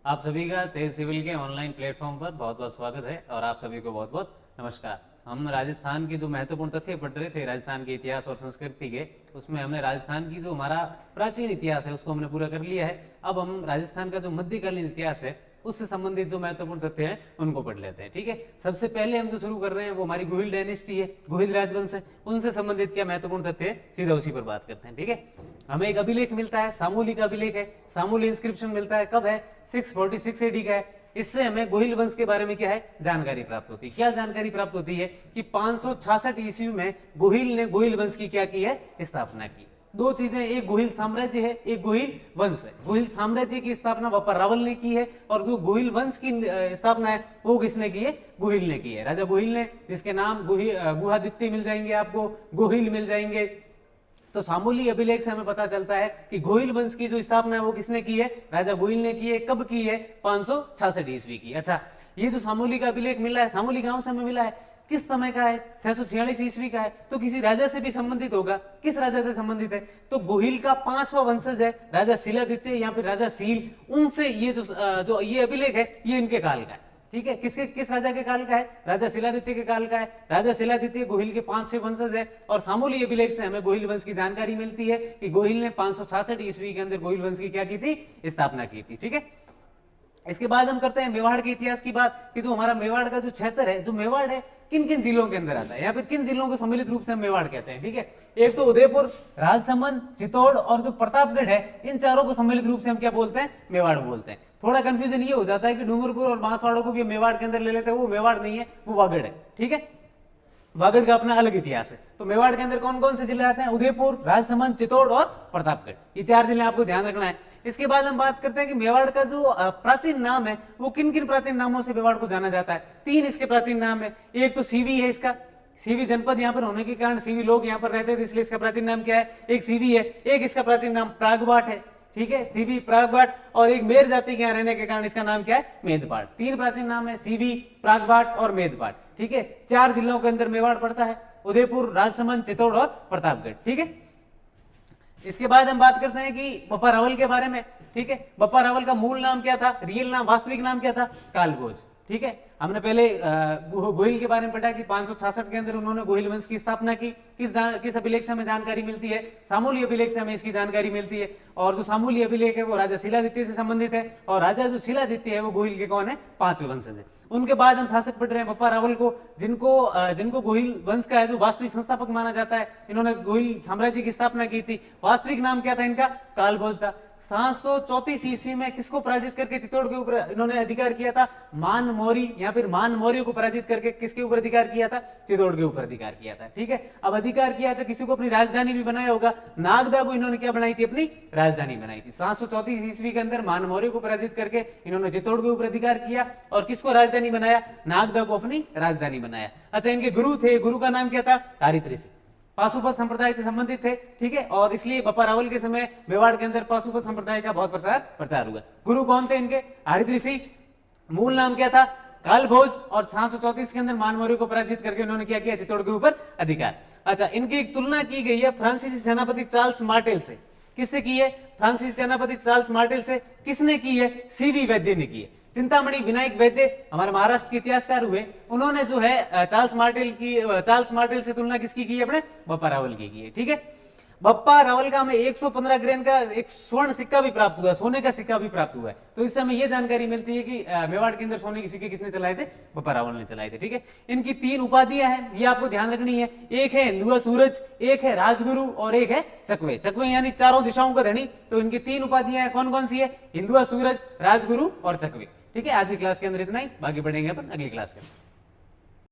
आप सभी का तेज सिविल के ऑनलाइन प्लेटफॉर्म पर बहुत बहुत स्वागत है और आप सभी को बहुत बहुत नमस्कार। हम राजस्थान की जो महत्वपूर्ण तथ्य पढ़ रहे थे राजस्थान के इतिहास और संस्कृति के, उसमें हमने राजस्थान की जो हमारा प्राचीन इतिहास है उसको हमने पूरा कर लिया है। अब हम राजस्थान का जो मध्यकालीन इतिहास है उससे संबंधित जो महत्वपूर्ण तथ्य हैं उनको पढ़ लेते हैं। ठीक है, सबसे पहले हम जो शुरू कर रहे हैं वो हमारी गुहिल डायनेस्टी है, गुहिल राजवंश है, उनसे संबंधित क्या महत्वपूर्ण तथ्य है सीधा उसी पर बात करते हैं। ठीक है, हमें एक अभिलेख मिलता है, सामूलिक अभिलेख है, सामूलिक इंस्क्रिप्शन मिलता है, कब है 646 एडी का है। इससे हमें गोहिल वंश के बारे में क्या है जानकारी प्राप्त होती है। क्या जानकारी प्राप्त होती है कि 566 ईस्वी में गोहिल ने गोहिल वंश की क्या की है स्थापना की। दो चीजें, एक गोहिल साम्राज्य है, एक गोहिल वंश है। गोहिल साम्राज्य की स्थापना बापा रावल ने की है और जो गोहिल वंश की स्थापना है वो किसने की है, गोहिल ने की है। राजा गोहिल ने, जिसके नाम गुहादित्य मिल जाएंगे आपको, गोहिल मिल जाएंगे। तो सामूलिक अभिलेख से हमें पता चलता है कि गोहिल वंश की जो स्थापना है वो किसने की है, राजा गोहिल ने की है। कब की है, 566 ईस्वी की। अच्छा, ये जो सामूलिक अभिलेख मिला है, सामूलिक गांव से हमें मिला है, किस समय का है, 646 ईस्वी का है। तो किसी राजा से भी संबंधित होगा। किस राजा से संबंधित है, तो गोहिल का 5वां वंशज है राजा शिलादित्य या फिर राजा सील। उनसे ये जो ये अभिलेख है ये इनके काल का है। ठीक है, किस राजा के काल का है, राजा शिलादित्य के काल का है। राजा शिलादित्य गोहिल के 5-6 वंशज है और सामूलिक अभिलेख से हमें गोहिल वंश की जानकारी मिलती है कि गोहिल ने 566 ईस्वी के अंदर गोहिल वंश की क्या की थी, स्थापना की थी। ठीक है, इसके बाद हम करते हैं मेवाड़ के इतिहास की बात कि जो हमारा मेवाड़ का जो क्षेत्र है, जो मेवाड़ है, किन किन जिलों के अंदर आता है या फिर किन जिलों को सम्मिलित रूप से हम मेवाड़ कहते हैं। ठीक है, एक तो उदयपुर, राजसमंद, चित्तौड़ और जो प्रतापगढ़ है, इन चारों को सम्मिलित रूप से हम क्या बोलते हैं, मेवाड़ बोलते हैं। थोड़ा कंफ्यूजन ये हो जाता है कि डूंगरपुर और बांसवाड़ा को भी मेवाड़ के अंदर ले लेते हैं, वो मेवाड़ नहीं है, वो वागड़ है। ठीक है, वागड़ का अपना अलग इतिहास है। तो मेवाड़ के अंदर कौन कौन से जिले आते हैं, उदयपुर, राजसमंद, चित्तौड़ और प्रतापगढ़, ये 4 जिले आपको ध्यान रखना है। इसके बाद हम बात करते हैं कि मेवाड़ का जो प्राचीन नाम है वो किन किन प्राचीन नामों से मेवाड़ को जाना जाता है। 3 इसके प्राचीन नाम है। एक तो सीवी है, इसका सीवी जनपद यहाँ पर होने के कारण सीवी लोग यहाँ पर रहते थे, इसलिए इसका प्राचीन नाम क्या है, एक सीवी है। एक इसका प्राचीन नाम प्रागबाट है। ठीक है, सीवी, प्रागबाट, और एक मेर जाति के यहाँ रहने के कारण इसका नाम क्या है, मेदपाट। 3 प्राचीन नाम है, सीवी, प्रागबाट और मेदपाट। ठीक है, 4 जिलों के अंदर मेवाड़ पड़ता है, उदयपुर, राजसमंद, चित्तौड़ और प्रतापगढ़। ठीक है, इसके बाद हम बात करते हैं कि बप्पा रावल के बारे में। ठीक है, बप्पा रावल का मूल नाम क्या था, रियल नाम, वास्तविक नाम क्या था, कालभोज। ठीक है, हमने पहले गोहिल के बारे में पढ़ा कि 566 के अंदर उन्होंने गोहिल वंश की स्थापना की। किस अभिलेख से हमें जानकारी मिलती है, सामूलिक अभिलेख से हमें इसकी जानकारी मिलती है। और जो सामूलिक अभिलेख है वो राजा शिलादित्य से संबंधित है और राजा जो शिलादित्य है वो गोहिल के कौन है, 5वें वंशज है। उनके बाद हम शासक पढ़ रहे हैं बप्पा रावल को, जिनको गोहिल वंश का है जो वास्तविक संस्थापक माना जाता है। इन्होंने गोहिल साम्राज्य की स्थापना की थी। वास्तविक नाम क्या था इनका, कालभोज था। 734 ईस्वी में किसको पराजित करके चित्तौड़ के ऊपर इन्होंने अधिकार किया था, मान मौर्य या फिर मान मौर्य को पराजित करके किसके ऊपर अधिकार किया था, चित्तौड़ के ऊपर अधिकार किया था। ठीक है, अब अधिकार किया था, किसी को अपनी राजधानी भी बनाया होगा। नागदा को इन्होंने क्या बनाई थी, अपनी राजधानी बनाई थी। 734 ईस्वी के अंदर मान मौर्य को पराजित करके इन्होंने चित्तौड़ के ऊपर अधिकार किया और किसको राजधानी बनाया, नागदा को अपनी राजधानी बनाया। अच्छा, इनके गुरु थे, गुरु का नाम क्या था, हरित ऋषि, पाशुपत संप्रदाय से संबंधित थे। ठीक है, और इसलिए बप्पा रावल के समय मेवाड़ के अंदर पाशुपत संप्रदाय का बहुत प्रचार हुआ। गुरु कौन थे इनके, हरित ऋषि। मूल नाम क्या था, कालभोज। और 734 के अंदर मान मौर्य को पराजित करके उन्होंने क्या किया, चित्तौड़ के ऊपर अधिकार। अच्छा, इनकी एक तुलना की गई है फ्रांसीसी सेनापति चार्ल्स मार्टेल से। किससे की है, फ्रांसीसी सेनापति चार्ल्स मार्टेल से। किसने की है, सीवी वैद्य ने की है। चिंतामणि विनायक वैद्य हमारे महाराष्ट्र के इतिहासकार हुए, उन्होंने जो है चार्ल्स मार्टेल से तुलना किसकी की है, अपने बप्पा रावल की है। ठीक है, बप्पा रावल का हमें 115 ग्रेन का एक स्वर्ण सिक्का भी प्राप्त हुआ है, सोने का सिक्का भी प्राप्त हुआ है। तो इससे हमें यह जानकारी मिलती है कि मेवाड़ के अंदर सोने के सिक्के किसने चलाए थे, बप्पा रावल ने चलाए थे। ठीक है, इनकी 3 उपाधियां हैं, ये आपको ध्यान रखनी है। एक है हिंदुआ सूरज, एक है राजगुरु और एक है चकवे। चकवे यानी चारों दिशाओं का धनी। तो इनकी 3 उपाधियां कौन कौन सी है, हिंदुआ सूरज, राजगुरु और चकवे। ठीक है, आज की क्लास के अंदर इतना ही, बाकी पढ़ेंगे अपन अगली क्लास के अंदर।